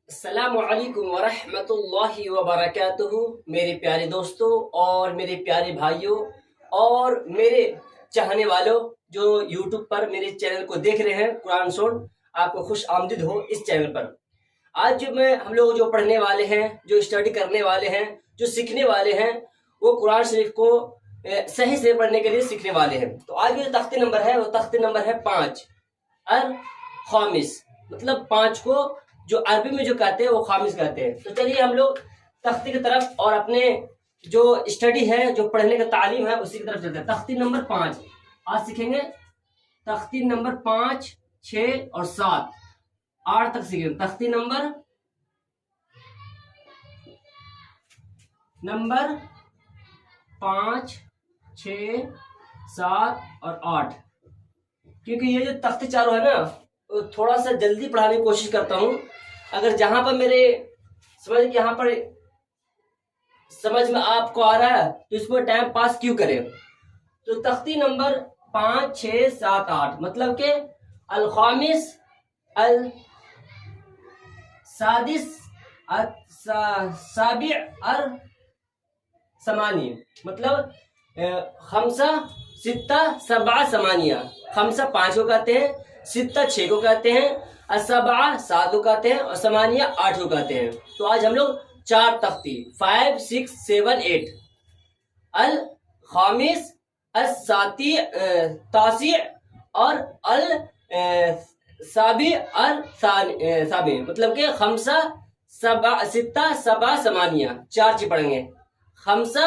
السلام علیکم ورحمۃ اللہ وبرکاتہ میرے پیارے دوستوں اور میرے پیارے بھائیوں اور میرے چاہنے والوں جو یوٹیوب پر میرے چینل کو دیکھ رہے ہیں قرآن سوڈ، آپ کو خوش آمدید ہو اس چینل پر۔ آج ہم لوگ جو پڑھنے والے ہیں، جو اسٹڈی کرنے والے ہیں، جو سیکھنے والے ہیں، وہ قرآن شریف کو صحیح سے پڑھنے کے لیے سیکھنے والے ہیں۔ تو آج جو تختی نمبر ہے وہ تختی نمبر ہے 5 الخامس، مطلب 5 کو جو عربی میں جو کہتے ہیں وہ خامس کہتے ہیں۔ تو چلیے ہم لوگ تختی کی طرف اور اپنے جو اسٹڈی ہے، جو پڑھنے کا تعلیم ہے، اسی کی طرف چلتے ہیں۔ تختی نمبر 5 آج سیکھیں گے۔ تختی نمبر 5، 6 اور 7، 8 تک سیکھیں گے۔ تختی نمبر 5، 6، 7 اور 8، کیونکہ یہ جو تختی چاروں ہے نا، تھوڑا سا جلدی پڑھانے کی کوشش کرتا ہوں۔ اگر جہاں پر میرے یہاں پر سمجھ میں آپ کو آ رہا ہے تو اس میں ٹائم پاس کیوں کریں۔ تو تختی نمبر 5، 6، 7، 8 مطلب کہ الخامس، السادس، السابع، الثمانی، مطلب خمسہ، ستہ، سبعہ، ثمانیہ۔ خمسہ 5 کو کہتے ہیں، ستہ 6 کو کہتے ہیں، السبعہ 7 کو کہتے ہیں اور ثمانیہ 8 کو کہتے ہیں۔ تو آج ہم لوگ 4 تختی 5، 6، 7، 8 الخامس، التاسع اور السابع، الثامن، مطلب کہ خمسہ، ستہ، سبعہ، ثمانیہ، 4 چیز پڑھیں گے۔ خمسہ،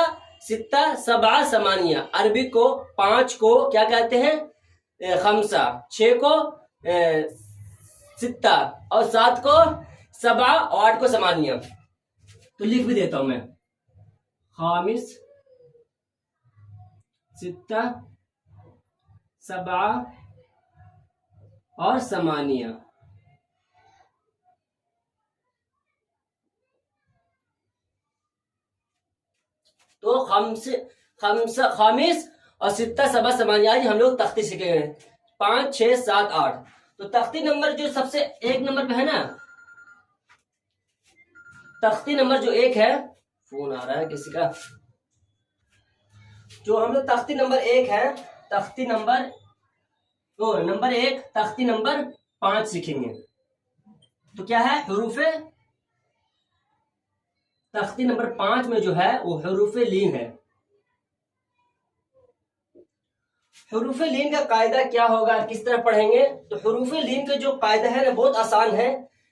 ستہ، سبعہ، ثمانیہ۔ عربی کو 5 کو کیا کہتے ہیں؟ خمسہ، 6 کو ستہ اور 7 کو سبعہ اور 8 کو ثمانیہ۔ تو لکھ بھی دیتا ہوں میں، خامس، ستہ، سبعہ اور ثمانیہ۔ تو خامس اور ستہ، سبعہ، ثمانیہ آج ہم لوگ تختی سیکھیں گے۔ 5، 6، 7، 8۔ تو تختی نمبر جو سب سے 1 نمبر پہ ہے نا، تختی نمبر جو 1 ہے، فون آ رہا ہے کسی کا، جو ہم لوگ تختی نمبر 1 ہے، تختی نمبر 1 تختی نمبر 5 سیکھیں گے۔ تو کیا ہے؟ حروف تختی نمبر 5 میں جو ہے وہ حروف لین ہے۔ حروف لین کا قاعدہ کیا ہوگا، کس طرح پڑھیں گے؟ تو حروف لین کا جو قاعدہ ہے نا بہت آسان ہے،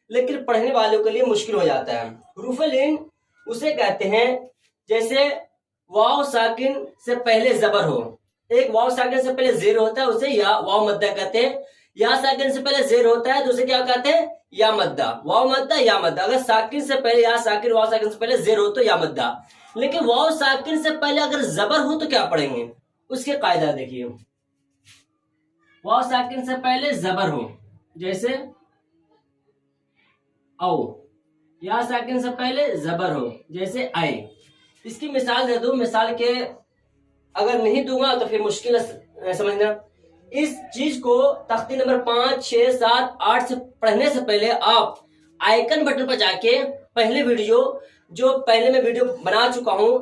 لیکن پڑھنے والوں کے لیے مشکل ہو جاتا ہے۔ حروف لین اسے کہتے ہیں جیسے واو ساکن سے پہلے زبر ہو، ایک واو ساکن سے پہلے زیر ہوتا ہے اسے یا واو مدہ کہتے ہیں، یا ساکن سے پہلے زیر ہوتا ہے تو اسے کیا کہتے ہیں؟ یا مدہ، واو مدہ یا مدہ۔ اگر ساکن سے پہلے یا ساکن، واو ساکن سے پہلے زیر ہو تو یا مدہ، لیکن واو ساکن سے پہلے اگر زبر ہو تو کیا پڑھیں گے؟ اس کے قاعدہ دیکھیے۔ واو ساکن سے پہلے زبر ہو جیسے او، یا ساکن سے پہلے زبر ہو جیسے آئے۔ اس کی مثال دے دوں، مثال کے اگر نہیں دوں گا تو پھر مشکل ہے سمجھنا۔ اس چیز کو تختی نمبر 5، 6، 7، 8 سے پڑھنے سے پہلے آپ آئیکن بٹن پر جا کے پہلے ویڈیو جو پہلے میں ویڈیو بنا چکا ہوں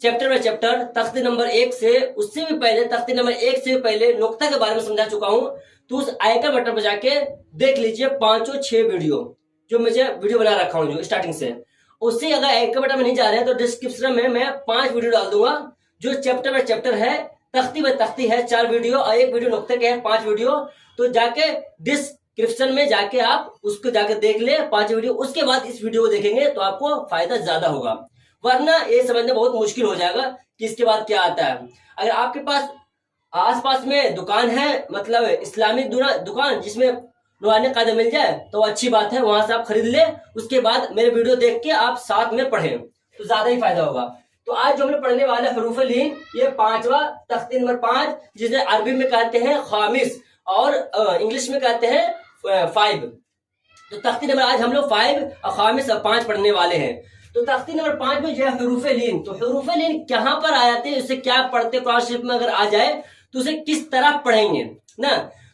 چیپٹر بائی چیپٹر، تختی نمبر 1 سے، اس سے بھی پہلے تختی نمبر 1 سے بھی پہلے نقطہ کے بارے میں سمجھا چکا ہوں، تو اس آئیکن بٹن پر جا کے دیکھ لیجئے 5 6 ویڈیو جو مجھے ویڈیو بنا رکھا ہوں جو اسٹارٹنگ سے۔ اس سے اگر آئیکن بٹن میں نہیں جا رہے ہیں تو ڈسکرپشن میں 5 ویڈیو ڈال دوں گا جو چیپٹر بائی چیپٹر ہے، تختی بائی تختی ہے، 4 ویڈیو اور 1 ویڈیو نقطے کے ہیں، 5 ویڈیو۔ تو جا کے ڈسکرپشن میں جا کے آپ اس کو جا کے دیکھ لیں 5 ویڈیو، اس کے بعد اس ویڈیو کو دیکھیں گے تو آپ کو فائدہ زیادہ ہوگا، ورنہ یہ سمجھنا بہت مشکل ہو جائے گا کہ اس کے بعد کیا آتا ہے۔ اگر آپ کے پاس آس پاس میں دکان ہے، مطلب اسلامی دکان جس میں نورانی قاعدہ مل جائے تو اچھی بات ہے، وہاں سے آپ خرید لیں، اس کے بعد میرے ویڈیو دیکھ کے آپ ساتھ میں پڑھیں تو زیادہ ہی فائدہ ہوگا۔ تو آج جو ہم نے پڑھنے والے حروف لین، یہ 5واں تختی نمبر 5 جسے عربی میں کہتے ہیں خامس اور انگلش میں کہتے ہیں 5۔ تو تختی نمبر آج ہم لوگ 5 اور خامس اور 5 پڑھنے والے ہیں۔ تو تختی نمبر 5 میں جو ہے حروف لین، تو حروف لین کہاں پر آ جاتے ہیں، اسے کیا پڑھتے قرآن شریف میں اگر آ جائے تو اسے کس طرح پڑھیں گے نا،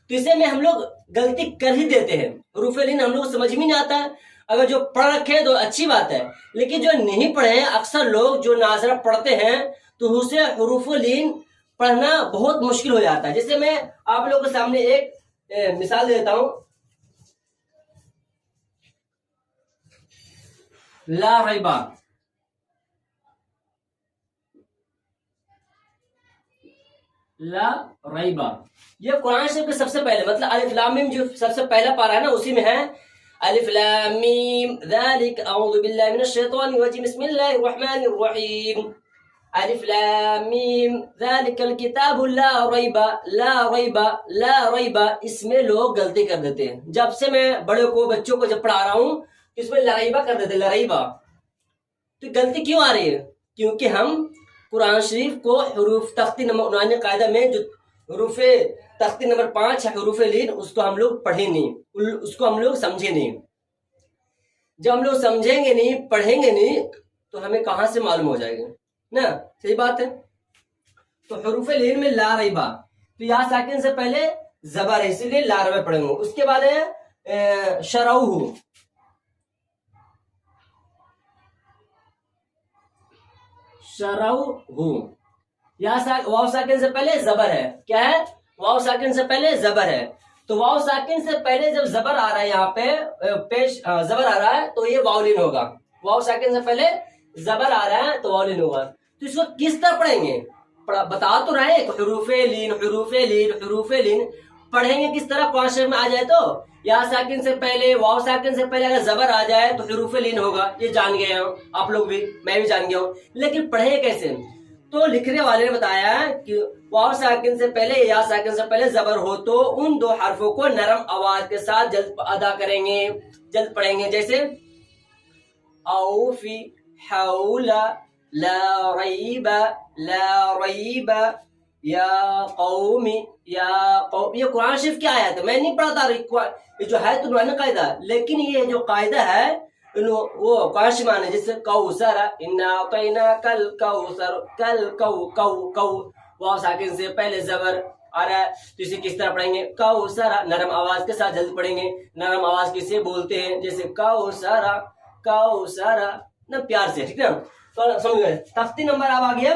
تو اسے میں ہم لوگ غلطی کر ہی دیتے ہیں۔ حروف لین ہم لوگ سمجھ میں نہیں آتا ہے، اگر جو پڑھ رکھے تو اچھی بات ہے، لیکن جو نہیں پڑھے ہیں، اکثر لوگ جو ناظرہ پڑھتے ہیں تو اسے حروف لین پڑھنا بہت مشکل ہو جاتا ہے. جیسے میں آپ لوگوں کے سامنے ایک مثال دیتا ہوں. لا ریبا، لا ریبا، یہ قرآن شریف کے سب سے پہلے مطلب الف لام میم جو سب سے پہلا پارا ہے نا، اسی میں ہے الف لام میم ذالک اعوذ باللہ من الشیطان الرجیم بسم اللہ الرحمن الرحیم. الف لام میم ذالک الکتاب لا ریبا، لا ریبا، لا ریبا. اس میں لوگ غلطی کر دیتے ہیں. جب سے میں بڑے کو بچوں کو جب پڑھا رہا ہوں اس میں لریبا کر دیتے، لریبا. تو غلطی کیوں آ رہی ہے؟ کیونکہ ہم قرآن شریف کو حروف تختی نمبر 19 قاعدہ میں جو حروف تختی نمبر 5 ہے حروف لین، اس کو ہم لوگ پڑھیں نہیں، اس کو ہم لوگ سمجھیں نہیں. جب ہم لوگ سمجھیں گے نہیں، پڑھیں گے نہیں، تو ہمیں کہاں سے معلوم ہو جائے گا نا؟ صحیح بات ہے. تو حروف لین میں لا ریبا، تو یہاں ساکن سے پہلے زبر ہے، اسی لیے لا ریبا پڑھیں گے. اس کے بعد ہے شروع، شروع، یہاں واو ساکن سے پہلے زبر ہے. کیا ہے؟ واو ساکن سے پہلے زبر ہے. تو واو ساکن سے پہلے جب زبر آ رہا ہے، یہاں پہ پیش زبر آ رہا ہے تو یہ واولین ہوگا. واو ساکن سے پہلے زبر آ رہا ہے تو واولین ہوگا. تو اس کو کس طرح پڑھیں گے؟ بتا تو رہے حروف لین، حروف لین، حروف لین. پڑھیں گے کس طرح؟ قرآن شریف میں آ جائے تو یا ساکن سے پہلے، واو ساکن سے پہلے اگر زبر آ جائے تو حروف لین ہوگا. یہ جان گئے ہوں آپ لوگ بھی، میں بھی جان گیا ہوں. لیکن پڑھیں کیسے؟ تو لکھنے والے نے بتایا کہ واو ساکن سے پہلے یا ساکن سے پہلے زبر ہو تو ان دو حرفوں کو نرم آواز کے ساتھ جلد ادا کریں گے، جلد پڑھیں گے. جیسے اوفی، حول، لا ریب، لا ریب، یا قوم، یا قوم. یہ قرآن شریف کی آیت ہے، میں نہیں پڑھتا. یہ جو ہے تو نوانی قاعدہ، لیکن یہ جو قاعدہ ہے وہ قرآن شریف میں جیسے کوثر، انا اعطیناک الکوثر، کل کو کو کو. واو ساکن سے پہلے زبر آ رہا ہے تو اسے کس طرح پڑھیں گے؟ کوثر، نرم آواز کے ساتھ جلد پڑھیں گے. نرم آواز کسے بولتے ہیں؟ جیسے کوثر، کوثر، نا پیار سے. ٹھیک ہے، تو سمجھ گئے. تختی نمبر اب آ گیا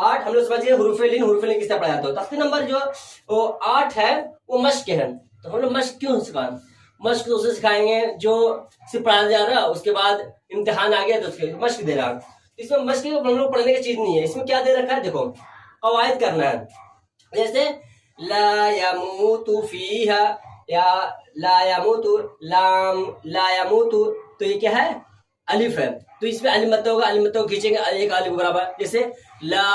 8. ہم لوگ سمجھ گئے حروف لین، حروف لین کس طرح پڑھا جاتا ہے. تختی نمبر جو 8 ہے وہ مشق ہے. تو ہم لوگ مشق کیوں سکھائیں؟ مشق تو اسے سکھائیں گے جو صرف پڑھا جا رہا، اس کے بعد امتحان آ گیا تو اس کے مشق دے رہا. اس میں مشق ہم لوگ پڑھنے کی چیز نہیں ہے. اس میں کیا دے رکھا ہے؟ دیکھو قواعد کرنا ہے. جیسے لا یموت فیہا، یا لا یموت، لام، لا یموت. تو یہ کیا ہے؟ الف ہے. تو اس میں الف مد ہوگا، الف مد کو کھینچیں گے ایک الف برابر. جیسے لا،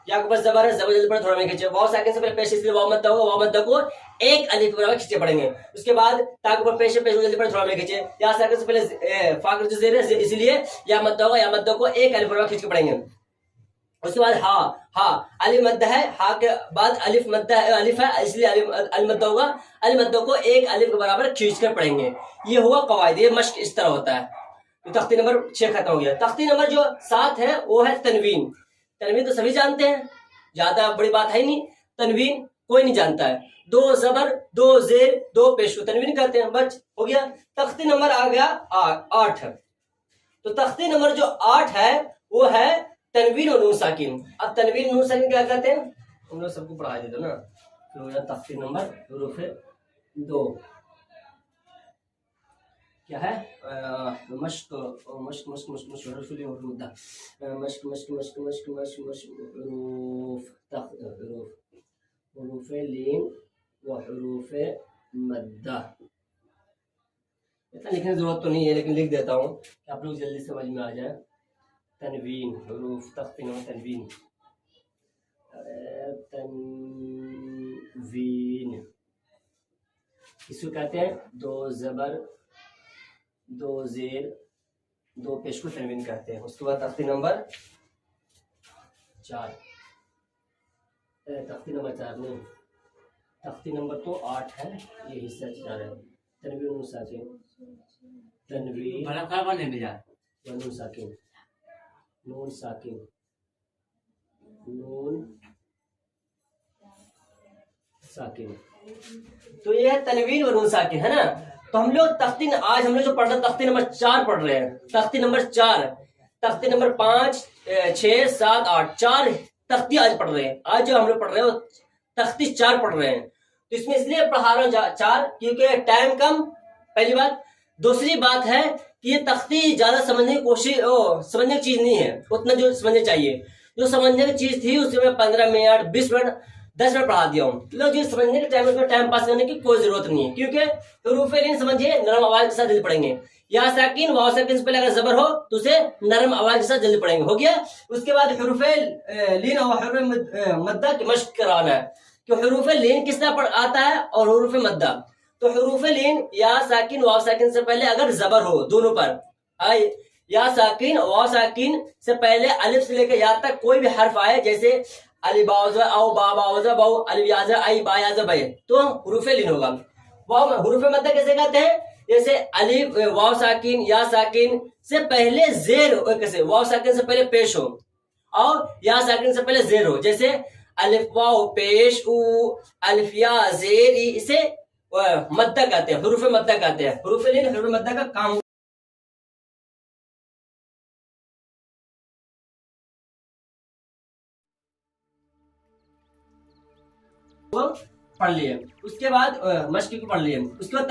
یا کے پاس زبر ہے، زبر جلد پڑے تھوڑا میں کھینچے. واو ساکن سے پہلے پیش، اس لیے واو مد ہوگا، واو مد کو ایک الف برابر کھینچے پڑیں گے. اس کے بعد تا کے اوپر پیش جلدی پڑے تھوڑا میں کھینچے. یا ساکن سے پہلے فا کا جو زیر ہے اسی لیے یا مد ہوگا، یا مد کو ایک الف برابر کھینچ کے پڑیں گے. اس کے بعد ہا، ہا الف مد ہے، ہا کے بعد الف مد ہے، الف ہے اس لیے الف مد ہوگا، الف مد کو ایک الف کے برابر کھینچ کر پڑھیں گے. یہ ہوا قواعد. یہ مشق اس طرح ہوتا ہے. تختی نمبر 6 ختم ہو گیا. تختی نمبر جو 7 ہے وہ ہے تنوین. تنوین تو سبھی جانتے ہیں، زیادہ بڑی بات ہے نہیں. تنوین کوئی نہیں جانتا ہے. 2 زبر، 2 زیر، 2 پیش کو تنوین کہتے ہیں. بچ ہو گیا. تختی نمبر آ گیا 8. تو تختی نمبر جو 8 ہے وہ ہے تنوین اور نون ساکن. اب تنوین نون ساکن کیا کہتے ہیں؟ ہم لوگ سب کو پڑھا دیتے نا. تو تختی نمبر حروف 2 کیا ہے؟ مشق، مشق، مشق، مشق، مشق، حروف مدہ، مشق، مشق، مشق، مشق، مشق، مشق، حروف حروف حروف لین و حروف مدہ. اتنا لکھنے کی ضرورت تو نہیں ہے لیکن لکھ دیتا ہوں کہ آپ لوگ جلدی سمجھ میں آ جائے. تنوین، حروف تختی نمبر تنوین، تنوین اس کو کہتے ہیں 2 زبر، 2 زیر، 2 پیش کو تنوین کہتے ہیں. اس کے بعد تختی نمبر 4، تختی نمبر 4 نہیں، تختی نمبر تو 8 ہے، یہ حصہ 4 ہے. تنوین نون ساکن، تنوین نون ساکن، نون ساکن، نون ساکن. تو یہ ہے تنوین اور نون ساکن ہے نا. تو ہم لوگ آج ہم لوگ جو پڑھ رہے ہیں تختی نمبر 4 پڑھ رہے ہیں. تختی نمبر 4، تختی نمبر 5 6 7 8 4 تختی آج پڑھ رہے ہیں. آج جو ہم لوگ پڑھ رہے ہیں وہ تختی 4 پڑھ رہے ہیں. تو اس میں اس لیے پڑھا رہا ہوں 4 کیونکہ ٹائم کم، پہلی بات. دوسری بات ہے کہ یہ تختی زیادہ سمجھنے کی چیز نہیں ہے اتنا جو سمجھنے چاہیے. جو سمجھنے کی چیز تھی اس میں 15 منٹ 20 منٹ 10 منٹ پڑھا دیا ہوں. لوگ جو سمجھنے کے ٹائم اس میں ٹائم پاس کرنے کی کوئی ضرورت نہیں ہے، کیونکہ حروف لین سمجھیے نرم آواز کے ساتھ جلدی پڑھیں گے. یا ساکن واو ساکن سے پہلے اگر زبر ہو تو اسے نرم آواز کے ساتھ جلدی پڑھیں گے. ہو گیا. اس کے بعد حروف لین اور حروف مدہ کی مشق کرانا ہے کہ حروف لین کس طرح آتا ہے اور حروف مدہ. تو حروف لین یا ساکن واو ساکن سے پہلے اگر زبر ہو دونوں پر، یا ساکن واو ساکن سے پہلے الف سے لے کے یا تک کوئی بھی حرف آئے، جیسے الف باء او با باء باء الف یا ز ای با یا ز بے، تو حروف لین ہوگا. حروف مدہ کیسے کہتے ہیں؟ جیسے الف واو ساکن یا ساکن سے پہلے زیر کیسے واو ساکن سے پہلے پیش ہو اور یا ساکن سے پہلے زیر ہو، جیسے الف واو پیش او الف یا زیر ای، اسے مدہ کہتے ہیں، حروف مدہ کہتے ہیں. حروف لین حروف مدہ کا کام پڑھ لیے. اس کے بعد مشق کو پڑھ لیے. اس کے بعد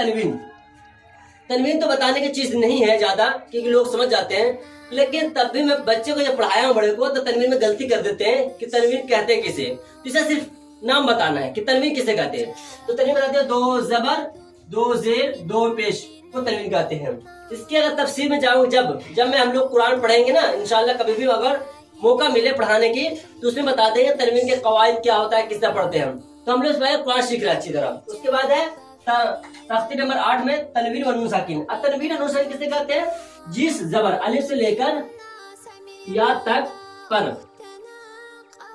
تنوین تو بتانے کی چیز نہیں ہے زیادہ، کیونکہ لوگ سمجھ جاتے ہیں، لیکن تب بھی میں بچے کو جب پڑھایا ہوں بڑے کو تو تنوین میں غلطی کر دیتے ہیں کہ تنوین کہتے ہیں کسے. اسے صرف نام بتانا ہے کہ تنوین کسے کہتے ہیں. تو تنوین بتاتے ہیں 2 زبر 2 زیر 2 پیش کو تنوین کہتے ہیں. اس کی اگر تفسیر میں جاؤں جب میں ہم لوگ قرآن پڑھیں گے نا انشاءاللہ، کبھی بھی اگر موقع ملے پڑھانے کی تو اس میں بتا دیں گے تنوین کے قواعد کیا ہوتا ہے، کس طرح پڑھتے ہیں ہم. تو ہم لوگ اس میں قرآن سیکھ رہے ہیں اچھی طرح. اس کے بعد ہے تختی نمبر 8 میں تنوین و نون ساکن. اب تنوین و نون ساکن کسے کہتے ہیں؟ جس زبر الف سے لے کر یا تک پر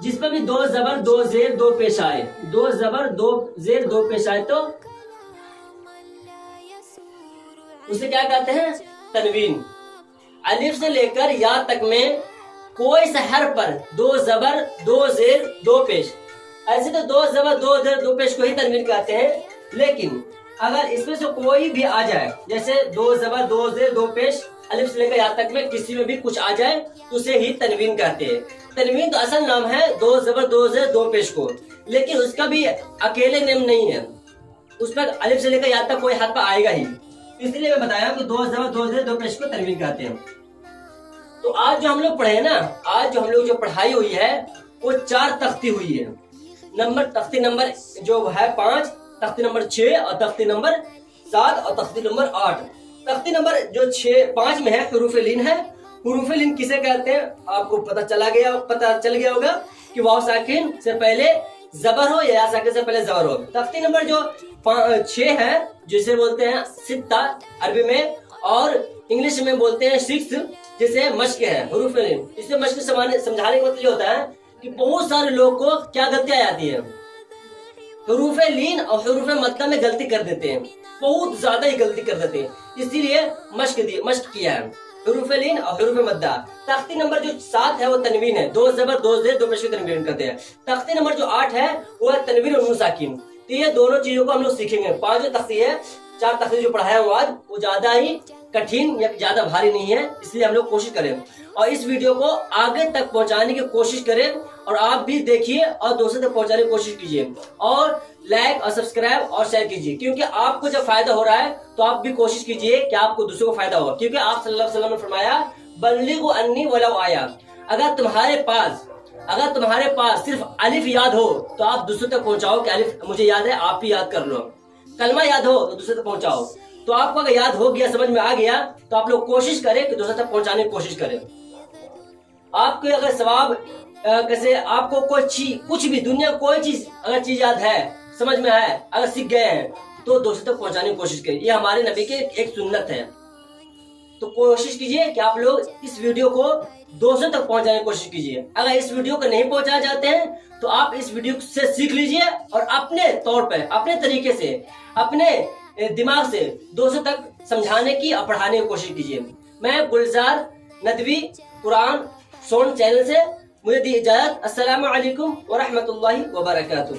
جس پر بھی 2 زبر 2 زیر 2 پیش آئے، 2 زبر 2 زیر 2 پیش آئے تو اسے کیا کہتے ہیں؟ تنوین. الف سے لے کر یا تک میں کوئی سے حرف پر 2 زبر 2 زیر 2 پیش، ایسے تو 2 زبر 2 زیر 2 پیش کو ہی تنوین کہتے ہیں. لیکن اگر اس میں سے کوئی بھی آ جائے، جیسے 2 زبر 2 زیر 2 پیش الف سے لے کر یا تک میں کسی میں بھی کچھ آ جائے تو اسے ہی تنوین کہتے ہیں. تنوین تو اصل نام ہے 2 زبر 2 زیر 2 پیش کو، لیکن اس کا بھی اکیلے نام نہیں ہے، اس پر الف سے لے کر یا تک کوئی حرف آئے گا ہی. اس لیے میں بتایا کہ 2 زبر 2 زیر 2 پیش کو تنوین کہتے ہیں. تو آج جو ہم لوگ پڑھے نا، آج جو ہم لوگ جو پڑھائی ہوئی ہے وہ 4 تختی ہوئی ہے. تختی نمبر جو ہے 5، تختی نمبر 6 اور تختی نمبر 7 اور تختی نمبر 8. تختی نمبر جو 5 میں ہے حروف لین ہے. حروف لین کسے کہتے ہیں آپ کو پتہ چل گیا ہوگا کہ واو ساکن سے پہلے زبر ہو یا ساکن سے پہلے زبر ہو. تختی نمبر جو 6 ہے جسے بولتے ہیں ستہ عربی میں، اور انگلش میں بولتے ہیں 6، جسے مشق ہے حروف لین. اسے مشق سمجھانے کا مطلب یہ ہوتا ہے کہ بہت سارے لوگ کو کیا غلطی آ جاتی ہے، حروف لین اور حروف مدہ میں غلطی کر دیتے ہیں، بہت زیادہ ہی غلطی کر دیتے ہیں. اسی لیے مشق کیا ہے حروف لین اور حروف مدہ. تختی نمبر جو 7 ہے وہ تنوین ہے، 2 زبر 2 زیر 2 پیش کو تنوین کہتے ہیں. تختی نمبر جو 8 ہے وہ ہے تنوین اور نون ساکن. تو یہ دونوں چیزوں کو ہم لوگ سیکھیں گے. 5 تختی ہے، 4 تختی جو پڑھایا ہوں آج وہ زیادہ ہی کٹھین یا زیادہ بھاری نہیں ہے، اس لیے ہم لوگ کوشش کریں اور اس ویڈیو کو آگے تک پہنچانے کی کوشش کریں، اور آپ بھی دیکھیے اور دوسروں تک پہنچانے کی کوشش کیجیے، اور لائک اور سبسکرائب اور شیئر کیجیے، کیونکہ آپ کو جب فائدہ ہو رہا ہے تو آپ بھی کوشش کیجیے کہ آپ کو دوسروں کو فائدہ ہو، کیونکہ آپ صلی اللہ علیہ وسلم نے فرمایا بلغوا انی ولو آیا. اگر تمہارے پاس صرف الف یاد ہو تو آپ دوسروں تک پہنچاؤ کہ الف مجھے یاد ہے، آپ بھی یاد کر لو. کلمہ یاد ہو تو دوسرے تک پہنچاؤ. تو آپ کو اگر یاد ہو گیا، سمجھ میں آ گیا، تو آپ لوگ کوشش کریں کہ دوسرے تک پہنچانے کی کوشش کریں. آپ کو اگر ثواب کیسے آپ کو کچھ بھی دنیا کوئی چیز اگر چیز یاد ہے، سمجھ میں ہے، اگر سیکھ گئے ہیں تو دوسرے تک پہنچانے کی کوشش کریں. یہ ہمارے نبی کے ایک سنت ہے. تو کوشش کیجئے کہ آپ لوگ اس ویڈیو کو دوسروں تک پہنچانے کی کوشش کیجئے. اگر اس ویڈیو کو نہیں پہنچانا چاہتے ہیں تو آپ اس ویڈیو سے سیکھ لیجئے اور اپنے طور پہ، اپنے طریقے سے، اپنے دماغ سے دوسروں تک سمجھانے کی اور پڑھانے کی کوشش کیجئے. میں گلزار ندوی قرآن سون چینل سے مجھے دی اجازت. السلام علیکم ورحمۃ اللہ وبرکاتہ.